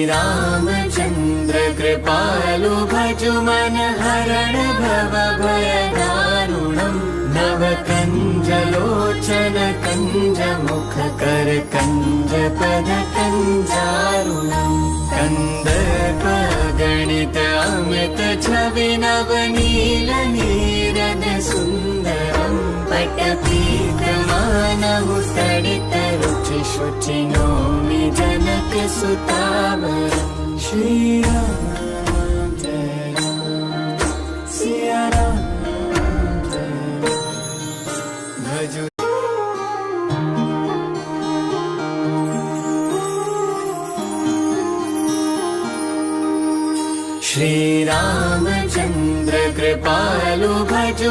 श्रीरामचन्द्र कृपालु भजु मन हरण भव भय दारुणम् नवकञ्जलोचन कञ्ज मुख कर कञ्ज पद कञ्जारुणम् कन्दर्प गणित अमित छवि नवनील नीरद सुन्दरम् पटपीतमानहु तडित रुचि शुचि नौमि जनक सुतावरम् श्रीराम जय राम सिया राम जय भजु श्रीरामचन्द्र कृपालु भजु